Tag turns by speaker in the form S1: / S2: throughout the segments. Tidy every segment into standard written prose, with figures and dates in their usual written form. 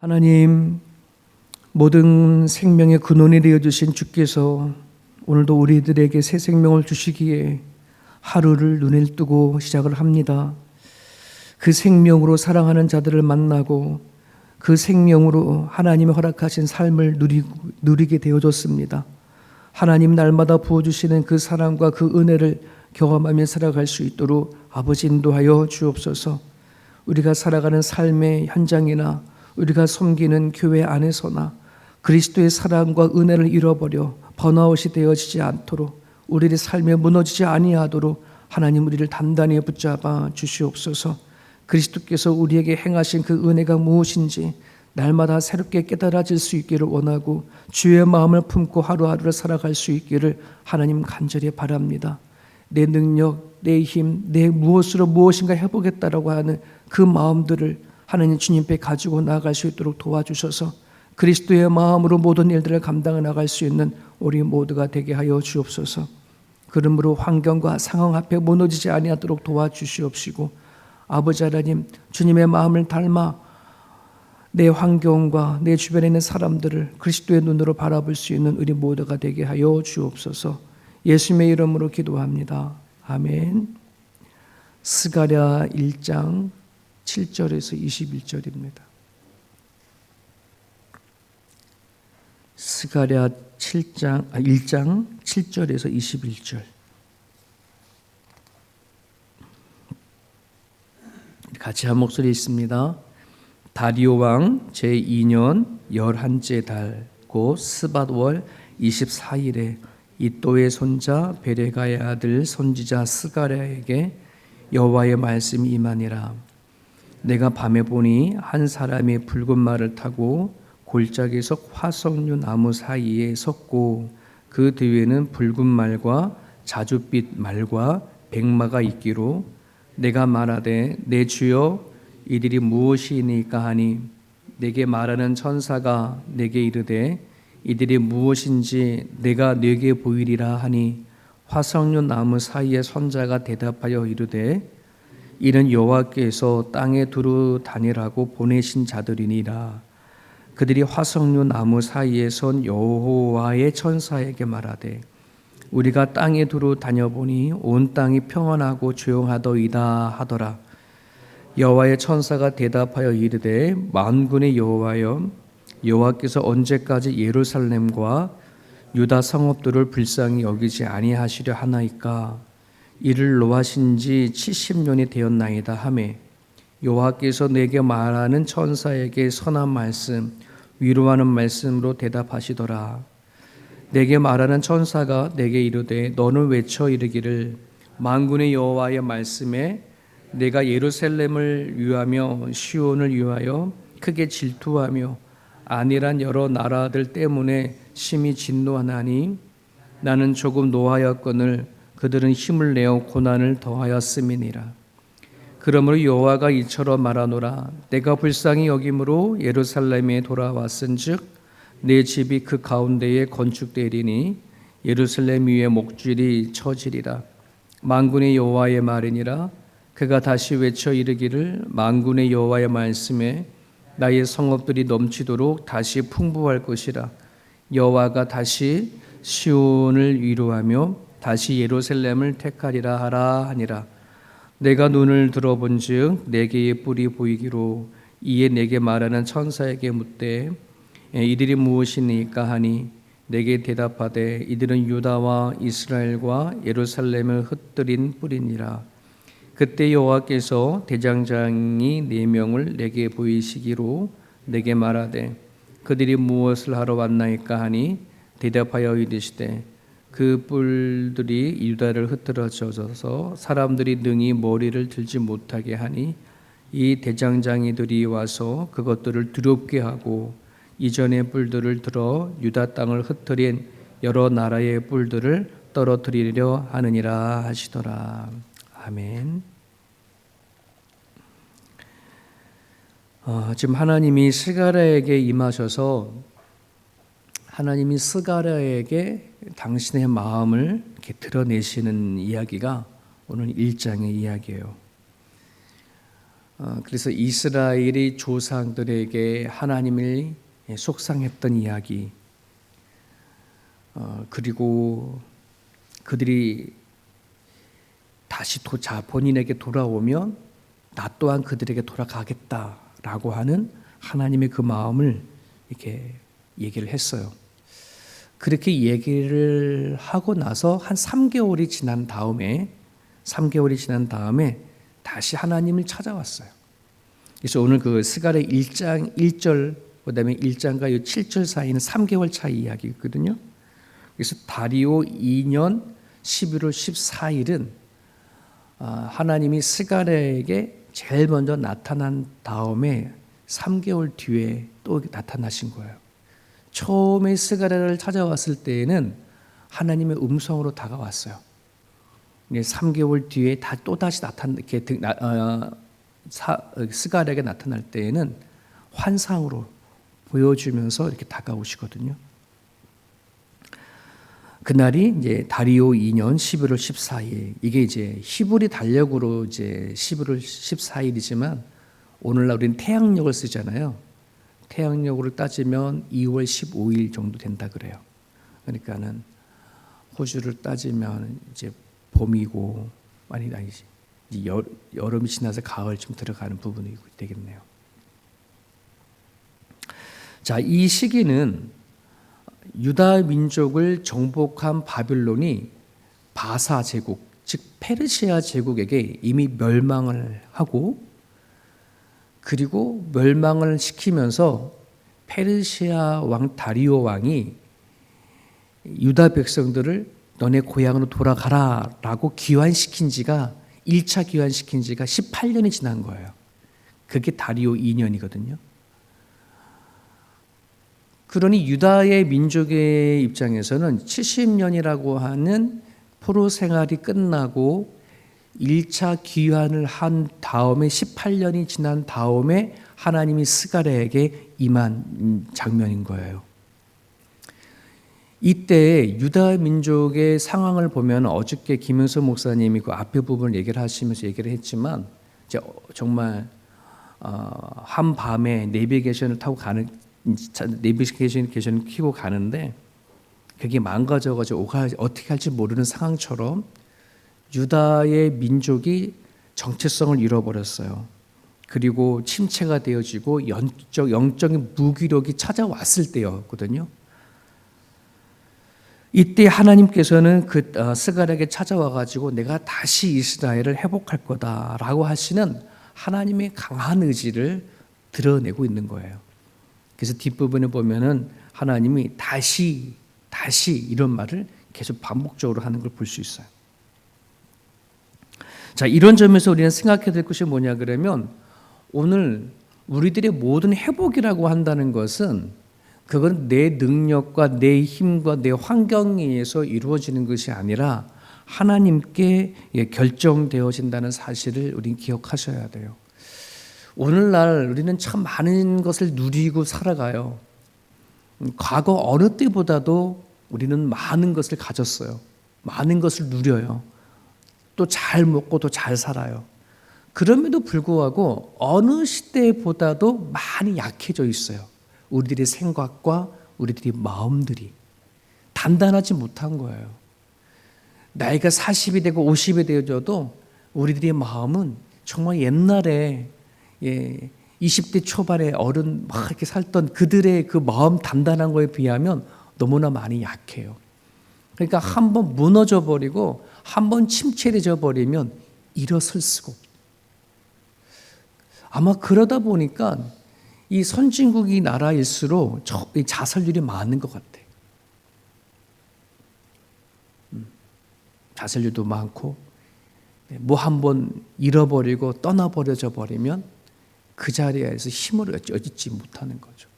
S1: 하나님, 모든 생명의 근원이 되어주신 주께서 오늘도 우리들에게 새 생명을 주시기에 하루를 눈을 뜨고 시작을 합니다. 그 생명으로 사랑하는 자들을 만나고 그 생명으로 하나님이 허락하신 삶을 누리게 되어졌습니다. 하나님 날마다 부어주시는 그 사랑과 그 은혜를 경험하며 살아갈 수 있도록 아버지 인도하여 주옵소서. 우리가 살아가는 삶의 현장이나 우리가 섬기는 교회 안에서나 그리스도의 사랑과 은혜를 잃어버려 번아웃이 되어지지 않도록 우리의 삶에 무너지지 아니하도록 하나님 우리를 단단히 붙잡아 주시옵소서. 그리스도께서 우리에게 행하신 그 은혜가 무엇인지 날마다 새롭게 깨달아질 수 있기를 원하고 주의 마음을 품고 하루하루를 살아갈 수 있기를 하나님 간절히 바랍니다. 내 능력, 내 힘, 내 무엇으로 무엇인가 해보겠다라고 하는 그 마음들을 하나님 주님께 가지고 나아갈 수 있도록 도와주셔서 그리스도의 마음으로 모든 일들을 감당해 나갈 수 있는 우리 모두가 되게 하여 주옵소서. 그러므로 환경과 상황 앞에 무너지지 아니하도록 도와주시옵시고 아버지 하나님, 주님의 마음을 닮아 내 환경과 내 주변에 있는 사람들을 그리스도의 눈으로 바라볼 수 있는 우리 모두가 되게 하여 주옵소서. 예수님의 이름으로 기도합니다. 아멘. 스가랴 1장 7절에서 21절입니다. 스가랴 1장 7절에서 21절. 같이 한 목소리 있습니다. 다리오 왕 제2년 11째 달 곧 스밧월 24일에 이또의 손자 베레가의 아들 선지자 스가랴에게 여호와의 말씀이 임하니라. 내가 밤에 보니 한 사람이 붉은 말을 타고 골짜기에서 화석류 나무 사이에 섰고 그 뒤에는 붉은 말과 자줏빛 말과 백마가 있기로 내가 말하되 내 주여 이들이 무엇이니까 하니 내게 말하는 천사가 내게 이르되 이들이 무엇인지 내가 네게 보이리라 하니 화석류 나무 사이에 선자가 대답하여 이르되 이는 여호와께서 땅에 두루 다니라고 보내신 자들이니라. 그들이 화석류 나무 사이에 선 여호와의 천사에게 말하되 우리가 땅에 두루 다녀보니 온 땅이 평안하고 조용하더이다 하더라. 여호와의 천사가 대답하여 이르되 만군의 여호와여, 여호와께서 언제까지 예루살렘과 유다 성읍들을 불쌍히 여기지 아니하시려 하나이까? 이를 노하신 지 70년이 되었나이다 하매 여호와께서 내게 말하는 천사에게 선한 말씀, 위로하는 말씀으로 대답하시더라. 내게 말하는 천사가 내게 이르되 너는 외쳐 이르기를 만군의 여호와의 말씀에 내가 예루살렘을 위하며 시온을 위하여 크게 질투하며 안일한 여러 나라들 때문에 심히 진노하나니 나는 조금 노하였거늘 그들은 힘을 내어 고난을 더하였음이니라. 그러므로 여호와가 이처럼 말하노라. 내가 불쌍히 여김으로 예루살렘에 돌아왔은즉 내 집이 그 가운데에 건축되리니 예루살렘 위에 목줄이 쳐지리라. 만군의 여호와의 말이니라. 그가 다시 외쳐 이르기를 만군의 여호와의 말씀에 나의 성읍들이 넘치도록 다시 풍부할 것이라. 여호와가 다시 시온을 위로하며 다시 예루살렘을 택하리라 하라 하니라. 내가 눈을 들어본즉 네개의 뿔이 보이기로 이에 내게 말하는 천사에게 묻되 이들이 무엇이니까 하니 내게 대답하되 이들은 유다와 이스라엘과 예루살렘을 흩뜨린 뿔이니라. 그때 여호와께서 대장장이 4명을 내게 보이시기로 내게 말하되 그들이 무엇을 하러 왔나이까 하니 대답하여 이르시되 그 뿔들이 유다를 흩어져서 사람들이 능히 머리를 들지 못하게 하니 이 대장장이들이 와서 그것들을 두렵게 하고 이전의 뿔들을 들어 유다 땅을 흩트린 여러 나라의 뿔들을 떨어뜨리려 하느니라 하시더라. 아멘. 지금 하나님이 스가랴에게 임하셔서 하나님이 스가랴에게 당신의 마음을 이렇게 드러내시는 이야기가 오늘 1장의 이야기예요. 그래서 이스라엘이 조상들에게 하나님을 속상했던 이야기, 그리고 그들이 다시 본인에게 돌아오면 나 또한 그들에게 돌아가겠다라고 하는 하나님의 그 마음을 이렇게 얘기를 했어요. 그렇게 얘기를 하고 나서 한 3개월이 지난 다음에 다시 하나님을 찾아왔어요. 그래서 오늘 그 스가랴 1장 1절 그다음에 1장과 7절 사이는 3개월 차이 이야기거든요. 그래서 다리오 2년 11월 14일은 하나님이 스가랴에게 제일 먼저 나타난 다음에 3개월 뒤에 또 나타나신 거예요. 처음에 스가랴를 찾아왔을 때에는 하나님의 음성으로 다가왔어요. 3개월 뒤에 또다시 스가랴에게 나타날 때에는 환상으로 보여주면서 이렇게 다가오시거든요. 그날이 이제 다리오 2년 11월 14일. 이게 이제 히브리 달력으로 이제 11월 14일이지만 오늘날 우리는 태양력을 쓰잖아요. 태양력으로 따지면 2월 15일 정도 된다 그래요. 그러니까는 호주를 따지면 이제 봄이고 아니지 여름이 지나서 가을쯤 들어가는 부분이 되겠네요. 자, 이 시기는 유다 민족을 정복한 바빌론이 바사 제국, 즉 페르시아 제국에게 이미 멸망을 하고, 그리고 멸망을 시키면서 페르시아 왕 다리오 왕이 유다 백성들을 너네 고향으로 돌아가라 라고 기환시킨 지가 1차 기환시킨 지가 18년이 지난 거예요. 그게 다리오 2년이거든요. 그러니 유다의 민족의 입장에서는 70년이라고 하는 포로 생활이 끝나고 1차 기환을 한 다음에 18년이 지난 다음에 하나님이 스가랴에게 임한 장면인 거예요. 이때 유다 민족의 상황을 보면 어저께 김은수 목사님이 그 앞에 부분을 얘기를 하시면서 얘기를 했지만 이제 정말 한 밤에 내비게이션을 타고 가는 내비게이션을 켜고 가는데 그게 망가져가지고 어떻게 할지 모르는 상황처럼 유다의 민족이 정체성을 잃어버렸어요. 그리고 침체가 되어지고 영적인 무기력이 찾아왔을 때였거든요. 이때 하나님께서는 그 스가랴에게 찾아와가지고 내가 다시 이스라엘을 회복할 거다라고 하시는 하나님의 강한 의지를 드러내고 있는 거예요. 그래서 뒷부분에 보면은 하나님이 다시 이런 말을 계속 반복적으로 하는 걸 볼 수 있어요. 자, 이런 점에서 우리는 생각해야 될 것이 뭐냐 그러면 오늘 우리들의 모든 회복이라고 한다는 것은 그건 내 능력과 내 힘과 내 환경에 의해서 이루어지는 것이 아니라 하나님께 결정되어진다는 사실을 우리는 기억하셔야 돼요. 오늘날 우리는 참 많은 것을 누리고 살아가요. 과거 어느 때보다도 우리는 많은 것을 가졌어요. 많은 것을 누려요. 또 잘 먹고 또 잘 살아요. 그럼에도 불구하고 어느 시대보다도 많이 약해져 있어요. 우리들의 생각과 우리들의 마음들이 단단하지 못한 거예요. 나이가 40이 되고 50이 되어져도 우리들의 마음은 정말 옛날에 20대 초반에 어른 막 이렇게 살던 그들의 그 마음 단단한 거에 비하면 너무나 많이 약해요. 그러니까 한번 무너져 버리고 한번 침체해져 버리면 일어설 수가 없어요. 아마 그러다 보니까 이 선진국이 나라일수록 자살률이 많은 것 같아요. 자살률도 많고 뭐 한번 잃어버리고 떠나버려져 버리면 그 자리에서 힘을 얻지 못하는 거죠.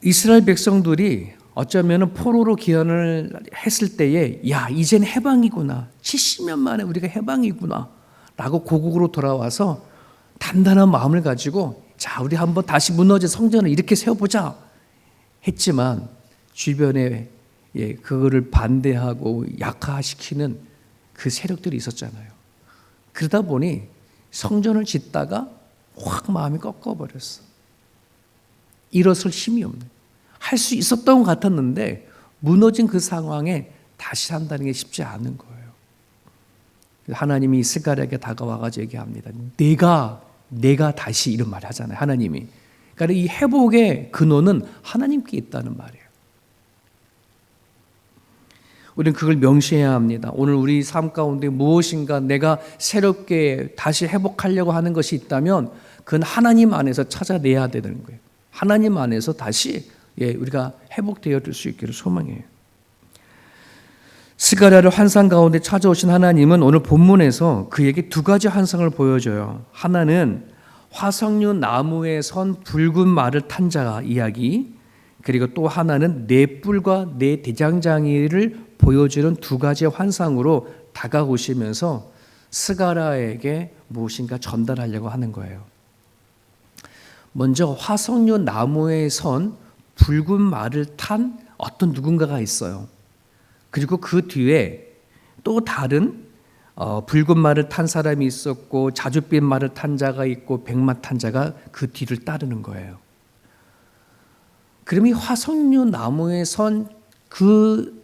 S1: 이스라엘 백성들이 어쩌면 포로로 귀환을 했을 때에 야 이젠 해방이구나, 70년 만에 우리가 해방이구나 라고 고국으로 돌아와서 단단한 마음을 가지고 자 우리 한번 다시 무너진 성전을 이렇게 세워보자 했지만 주변에 그거를 반대하고 약화시키는 그 세력들이 있었잖아요. 그러다 보니 성전을 짓다가 확 마음이 꺾어버렸어. 일어설 힘이 없네. 할 수 있었던 것 같았는데 무너진 그 상황에 다시 산다는 게 쉽지 않은 거예요. 하나님이 스가랴에게 다가와가지고 얘기합니다. 내가 다시 이런 말 하잖아요. 하나님이. 그러니까 이 회복의 근원은 하나님께 있다는 말이에요. 우리는 그걸 명시해야 합니다. 오늘 우리 삶 가운데 무엇인가 내가 새롭게 다시 회복하려고 하는 것이 있다면 그건 하나님 안에서 찾아내야 되는 거예요. 하나님 안에서 다시 우리가 회복되어질 수 있기를 소망해요. 스가랴를 환상 가운데 찾아오신 하나님은 오늘 본문에서 그에게 두 가지 환상을 보여줘요. 하나는 화석류 나무에 선 붉은 말을 탄 자 이야기, 그리고 또 하나는 네 뿔과 네 대장장이를 보여주는 두 가지의 환상으로 다가오시면서 스가랴에게 무엇인가 전달하려고 하는 거예요. 먼저 화석류 나무에 선 붉은 말을 탄 어떤 누군가가 있어요. 그리고 그 뒤에 또 다른 붉은 말을 탄 사람이 있었고 자줏빛 말을 탄 자가 있고 백마 탄 자가 그 뒤를 따르는 거예요. 그럼 이 화석류 나무에 선 그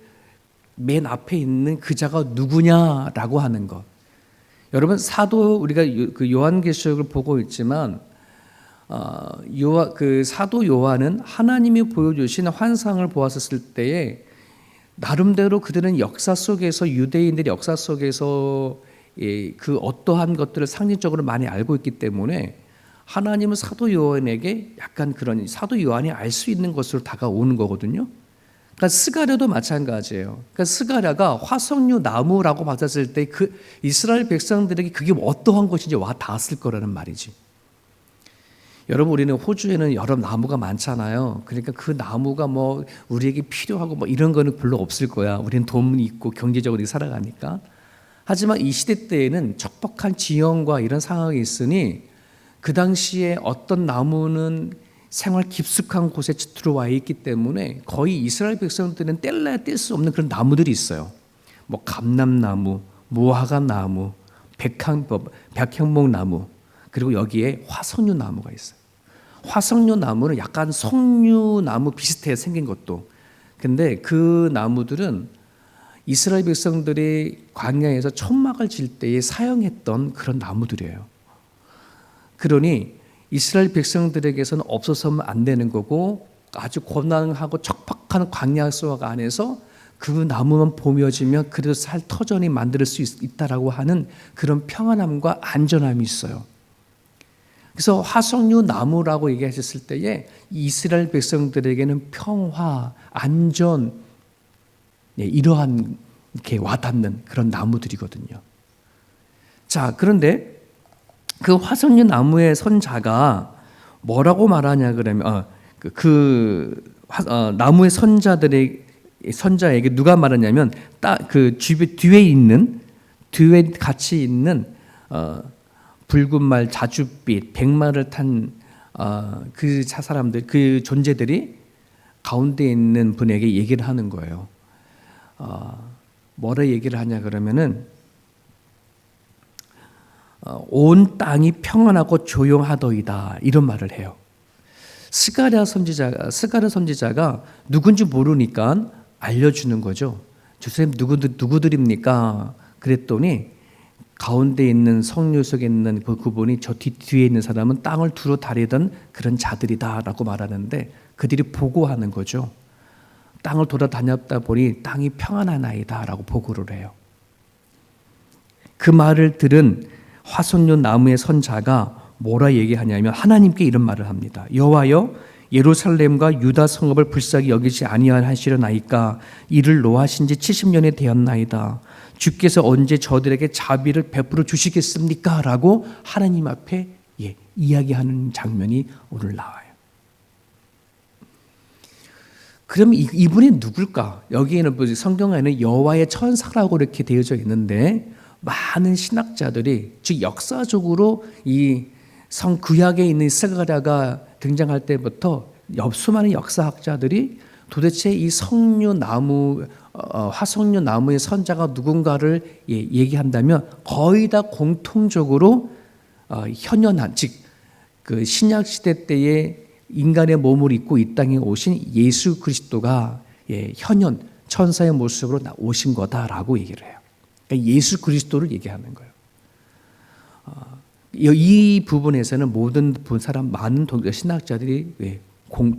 S1: 맨 앞에 있는 그 자가 누구냐라고 하는 것. 여러분 우리가 그 요한계시록을 보고 있지만 그 사도 요한은 하나님이 보여주신 환상을 보았을 때에 나름대로 그들은 역사 속에서 유대인들의 역사 속에서 그 어떠한 것들을 상징적으로 많이 알고 있기 때문에 하나님은 사도 요한에게 약간 그런 사도 요한이 알 수 있는 것으로 다가오는 거거든요. 그러니까 스가랴도 마찬가지예요. 그러니까 스가랴가 화석류 나무라고 받았을 때 그 이스라엘 백성들에게 그게 어떠한 것인지 와 닿았을 거라는 말이지. 여러분 우리는 호주에는 여러 나무가 많잖아요. 그러니까 그 나무가 뭐 우리에게 필요하고 뭐 이런 거는 별로 없을 거야. 우리는 돈이 있고 경제적으로 살아가니까. 하지만 이 시대 때에는 척박한 지형과 이런 상황이 있으니 그 당시에 어떤 나무는 생활 깊숙한 곳에 들어와 있기 때문에 거의 이스라엘 백성들은 뗄래야 뗄 수 없는 그런 나무들이 있어요. 뭐 감람나무, 무화과나무, 백향목나무, 그리고 여기에 화석류 나무가 있어요. 화석류 나무는 약간 석류나무 비슷해 생긴 것도. 근데 그 나무들은 이스라엘 백성들이 광야에서 천막을 질 때에 사용했던 그런 나무들이에요. 그러니 이스라엘 백성들에게서는 없어서는 안 되는 거고 아주 고난하고 척박한 광야 속 안에서 그 나무만 보며지면 그래도 살 터전이 만들 수 있다라고 하는 그런 평안함과 안전함이 있어요. 그래서 화석류 나무라고 얘기하셨을 때에 이스라엘 백성들에게는 평화, 안전, 이러한 이렇게 와닿는 그런 나무들이거든요. 자, 그런데 그 화석류 나무의 선자가 뭐라고 말하냐 그러면 나무의 선자에게 누가 말하냐면 그 뒤에 같이 있는 붉은 말, 자줏빛, 백마를 탄 그 사람들, 그 존재들이 가운데 있는 분에게 얘기를 하는 거예요. 뭐라 얘기를 하냐 그러면은 온 땅이 평안하고 조용하더이다 이런 말을 해요. 스가랴 선지자가 누군지 모르니까 알려주는 거죠. 주님 누구들입니까? 그랬더니 가운데 있는 성류 속에 있는 그분이 저 뒤에 있는 사람은 땅을 두루 다리던 그런 자들이다라고 말하는데 그들이 보고하는 거죠. 땅을 돌아다녔다 보니 땅이 평안하나이다라고 보고를 해요. 그 말을 들은 화석류 나무의 선자가 뭐라 얘기하냐면 하나님께 이런 말을 합니다. 여호와여 예루살렘과 유다 성읍을 불쌍히 여기지 아니하시려나이까 이를 노하신 지 70년이 되었나이다. 주께서 언제 저들에게 자비를 베풀어 주시겠습니까? 라고 하나님 앞에 이야기하는 장면이 오늘 나와요. 그럼 이분이 누굴까? 여기에는 성경에는 여호와의 천사라고 이렇게 되어져 있는데 많은 신학자들이 즉 역사적으로 이 구약에 있는 스가랴가 등장할 때부터 수많은 역사학자들이 도대체 이 석류 나무 화석류 나무의 선자가 누군가를 얘기한다면 거의 다 공통적으로 현현한, 즉 그 신약 시대 때에 인간의 몸을 입고 이 땅에 오신 예수 그리스도가 현현 천사의 모습으로 오신 거다라고 얘기를 해요. 그러니까 예수 그리스도를 얘기하는 거예요. 이 부분에서는 모든 사람, 많은 신학자들이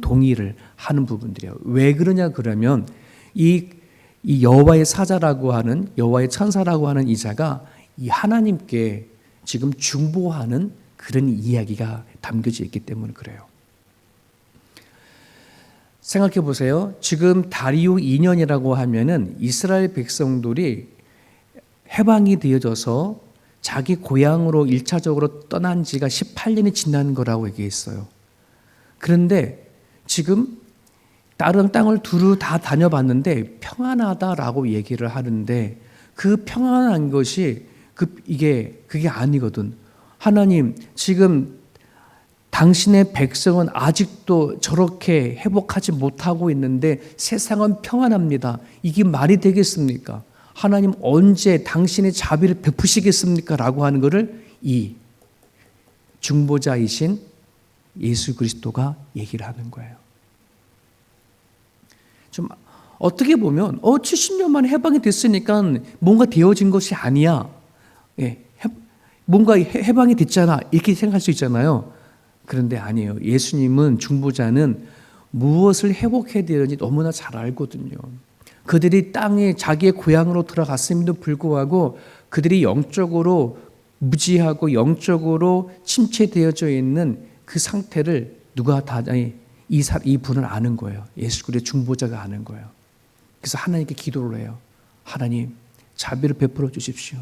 S1: 동의를 하는 부분들이에요. 왜 그러냐 그러면 이 여호와의 사자라고 하는, 여호와의 천사라고 하는 이자가 이 하나님께 지금 중보하는 그런 이야기가 담겨져 있기 때문에 그래요. 생각해 보세요. 지금 다리오 2년이라고 하면은 이스라엘 백성들이 해방이 되어져서 자기 고향으로 1차적으로 떠난 지가 18년이 지난 거라고 얘기했어요. 그런데 지금 다른 땅을 두루 다 다녀봤는데 평안하다라고 얘기를 하는데 그 평안한 것이 그게 아니거든. 하나님, 지금 당신의 백성은 아직도 저렇게 회복하지 못하고 있는데 세상은 평안합니다. 이게 말이 되겠습니까? 하나님 언제 당신의 자비를 베푸시겠습니까? 라고 하는 것을 이 중보자이신 예수 그리스도가 얘기를 하는 거예요. 좀 어떻게 보면 70년 만에 해방이 됐으니까 뭔가 되어진 것이 아니야. 뭔가 해방이 됐잖아. 이렇게 생각할 수 있잖아요. 그런데 아니에요. 예수님은, 중보자는 무엇을 회복해야 되는지 너무나 잘 알거든요. 그들이 땅에 자기의 고향으로 들어갔음에도 불구하고 그들이 영적으로 무지하고 영적으로 침체되어져 있는 그 상태를 누가 다 이 분을 아는 거예요. 예수 그리스도의 중보자가 아는 거예요. 그래서 하나님께 기도를 해요. 하나님, 자비를 베풀어 주십시오.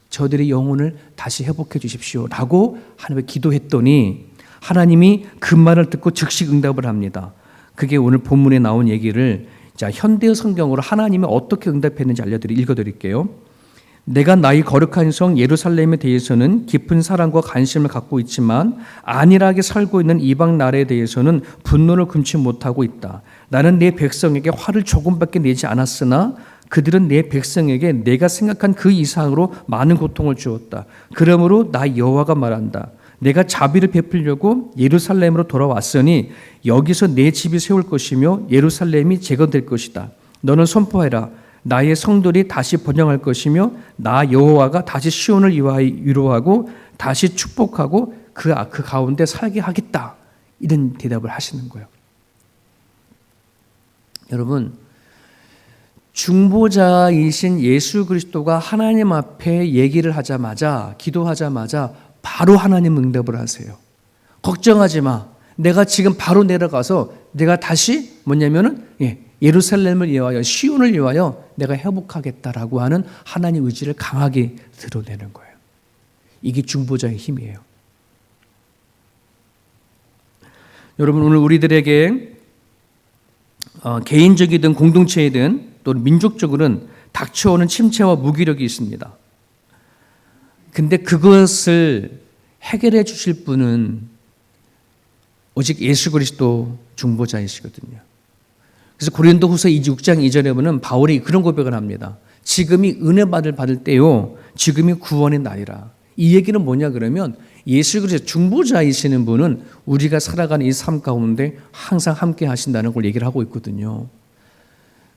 S1: 저들의 영혼을 다시 회복해 주십시오. 라고 하나님께 기도했더니 하나님이 그 말을 듣고 즉시 응답을 합니다. 그게 오늘 본문에 나온 얘기를 현대 성경으로 하나님이 어떻게 응답했는지 읽어드릴게요. 내가 나의 거룩한 성 예루살렘에 대해서는 깊은 사랑과 관심을 갖고 있지만 안일하게 살고 있는 이방 나라에 대해서는 분노를 금치 못하고 있다. 나는 내 백성에게 화를 조금밖에 내지 않았으나 그들은 내 백성에게 내가 생각한 그 이상으로 많은 고통을 주었다. 그러므로 나 여호와가 말한다. 내가 자비를 베풀려고 예루살렘으로 돌아왔으니 여기서 내 집이 세울 것이며 예루살렘이 재건될 것이다. 너는 선포해라. 나의 성들이 다시 번영할 것이며 나 여호와가 다시 시온을 위로하고 다시 축복하고 그 가운데 살게 하겠다. 이런 대답을 하시는 거예요. 여러분, 중보자이신 예수 그리스도가 하나님 앞에 얘기를 하자마자, 기도하자마자 바로 하나님 응답을 하세요. 걱정하지 마. 내가 지금 바로 내려가서 내가 다시 예루살렘을 위하여, 시온을 위하여 내가 회복하겠다라고 하는 하나님의 의지를 강하게 드러내는 거예요. 이게 중보자의 힘이에요. 여러분, 오늘 우리들에게 개인적이든 공동체이든 또 민족적으로는 닥쳐오는 침체와 무기력이 있습니다. 근데 그것을 해결해 주실 분은 오직 예수 그리스도 중보자이시거든요. 그래서 고린도후서 6장 2절에 보면 바울이 그런 고백을 합니다. 지금이 은혜 받을 때요, 지금이 구원의 날이라. 이 얘기는 뭐냐 그러면 예수 그리스도 중보자이시는 분은 우리가 살아가는 이 삶 가운데 항상 함께 하신다는 걸 얘기를 하고 있거든요.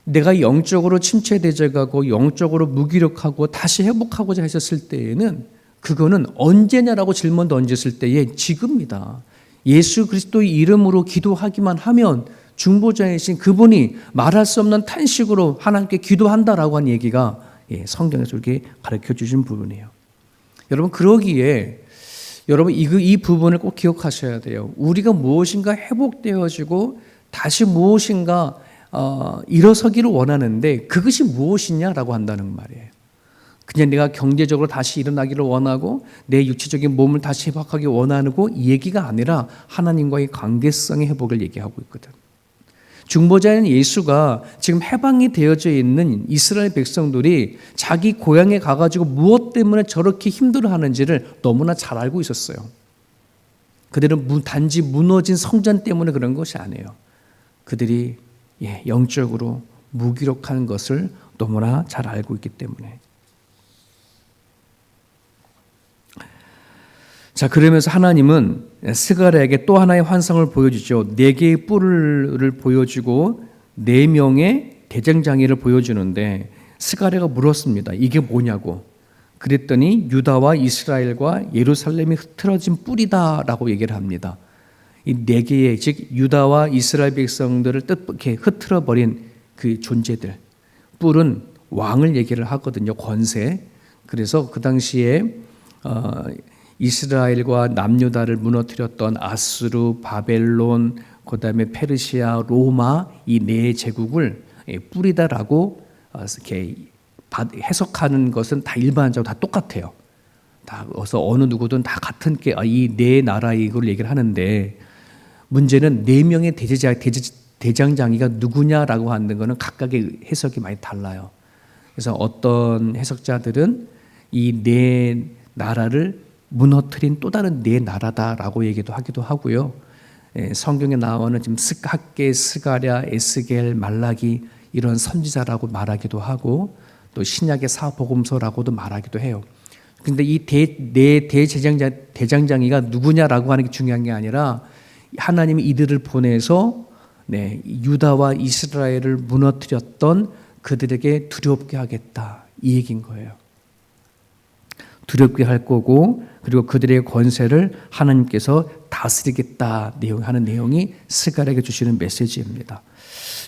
S1: 내가 영적으로 침체되어가고 영적으로 무기력하고 다시 회복하고자 하셨을 때에는 그거는 언제냐라고 질문 던졌을 때에 지금입니다. 예수 그리스도의 이름으로 기도하기만 하면 중보자이신 그분이 말할 수 없는 탄식으로 하나님께 기도한다라고 하는 얘기가 성경에서 이렇게 가르쳐 주신 부분이에요. 여러분, 그러기에 여러분 이 부분을 꼭 기억하셔야 돼요. 우리가 무엇인가 회복되어지고 다시 무엇인가 일어서기를 원하는데 그것이 무엇이냐라고 한다는 말이에요. 그냥 내가 경제적으로 다시 일어나기를 원하고 내 육체적인 몸을 다시 회복하기 원하고 이 얘기가 아니라 하나님과의 관계성의 회복을 얘기하고 있거든. 중보자인 예수가 지금 해방이 되어져 있는 이스라엘 백성들이 자기 고향에 가가지고 무엇 때문에 저렇게 힘들어하는지를 너무나 잘 알고 있었어요. 그들은 단지 무너진 성전 때문에 그런 것이 아니에요. 그들이 영적으로 무기력한 것을 너무나 잘 알고 있기 때문에. 자, 그러면서 하나님은 스가랴에게 또 하나의 환상을 보여주죠. 4개의 뿔을 보여주고 4명의 대장장이를 보여주는데 스가랴가 물었습니다. 이게 뭐냐고. 그랬더니 유다와 이스라엘과 예루살렘이 흐트러진 뿔이다라고 얘기를 합니다. 이 4개의, 즉 유다와 이스라엘 백성들을 뜻밖의 흐트러 버린 그 존재들, 뿔은 왕을 얘기를 하거든요. 권세. 그래서 그 당시에 이스라엘과 남유다를 무너뜨렸던 아수르, 바벨론, 그다음에 페르시아, 로마 이 4제국을 뿔이다라고 이렇게 해석하는 것은 다 일반적으로 다 똑같아요. 다 그래서 어느 누구든 다 같은 게 이 4나라의 이걸 얘기를 하는데, 문제는 4명의 대장장이가 누구냐라고 하는 것은 각각의 해석이 많이 달라요. 그래서 어떤 해석자들은 이 4나라를 무너뜨린 또 다른 4나라다라고 얘기도 하기도 하고요. 성경에 나오는 지금 학개, 스가랴, 에스겔, 말라기 이런 선지자라고 말하기도 하고, 또 신약의 사복음서라고도 말하기도 해요. 근데 이 대장장이가 누구냐라고 하는 게 중요한 게 아니라 하나님이 이들을 보내서 유다와 이스라엘을 무너뜨렸던 그들에게 두렵게 하겠다, 이 얘기인 거예요. 두렵게 할 거고, 그리고 그들의 권세를 하나님께서 다스리겠다 하는 내용이 스가랴에게 주시는 메시지입니다.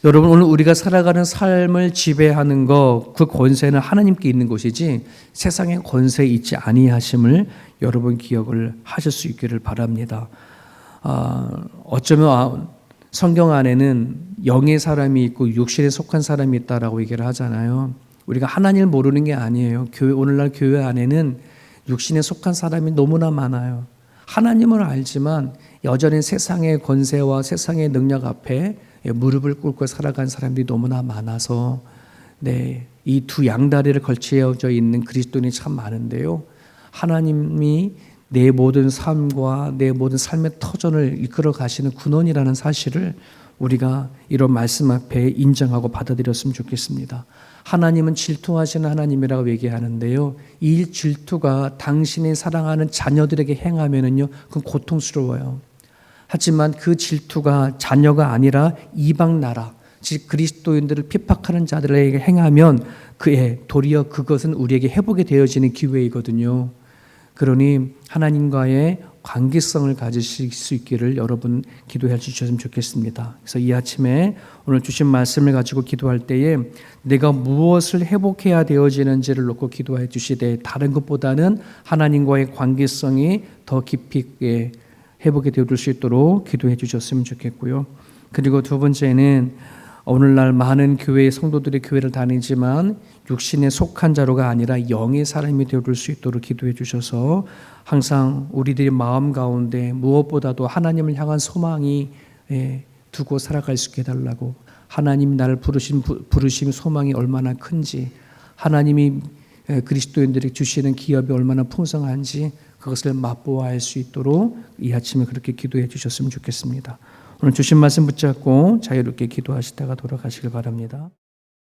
S1: 여러분, 오늘 우리가 살아가는 삶을 지배하는 것, 그 권세는 하나님께 있는 것이지 세상의 권세에 있지 아니하심을 여러분 기억을 하실 수 있기를 바랍니다. 어쩌면 성경 안에는 영의 사람이 있고 육신에 속한 사람이 있다라고 얘기를 하잖아요. 우리가 하나님을 모르는 게 아니에요. 오늘날 교회 안에는 육신에 속한 사람이 너무나 많아요. 하나님을 알지만 여전히 세상의 권세와 세상의 능력 앞에 무릎을 꿇고 살아간 사람들이 너무나 많아서 이 두 양다리를 걸치어져 있는 그리스도인이 참 많은데요. 하나님이 내 모든 삶과 내 모든 삶의 터전을 이끌어 가시는 근원이라는 사실을 우리가 이런 말씀 앞에 인정하고 받아들였으면 좋겠습니다. 하나님은 질투하시는 하나님이라고 얘기하는데요. 이 질투가 당신이 사랑하는 자녀들에게 행하면은요, 그건 고통스러워요. 하지만 그 질투가 자녀가 아니라 이방 나라, 즉 그리스도인들을 핍박하는 자들에게 행하면 도리어 그것은 우리에게 회복이 되어지는 기회이거든요. 그러니 하나님과의 관계성을 가지실 수 있기를 여러분 기도해 주셨으면 좋겠습니다. 그래서 이 아침에 오늘 주신 말씀을 가지고 기도할 때에 내가 무엇을 회복해야 되어지는지를 놓고 기도해 주시되, 다른 것보다는 하나님과의 관계성이 더 깊이 회복이 되어질 수 있도록 기도해 주셨으면 좋겠고요. 그리고 두 번째는 오늘날 많은 교회 성도들이 교회를 다니지만 육신에 속한 자로가 아니라 영의 사람이 되어줄 수 있도록 기도해 주셔서 항상 우리들의 마음 가운데 무엇보다도 하나님을 향한 소망이 두고 살아갈 수 있게 해달라고, 하나님이 나를 부르신 소망이 얼마나 큰지, 하나님이 그리스도인들에게 주시는 기업이 얼마나 풍성한지 그것을 맛보아할 수 있도록 이 아침에 그렇게 기도해 주셨으면 좋겠습니다. 오늘 주신 말씀 붙잡고 자유롭게 기도하시다가 돌아가시길 바랍니다.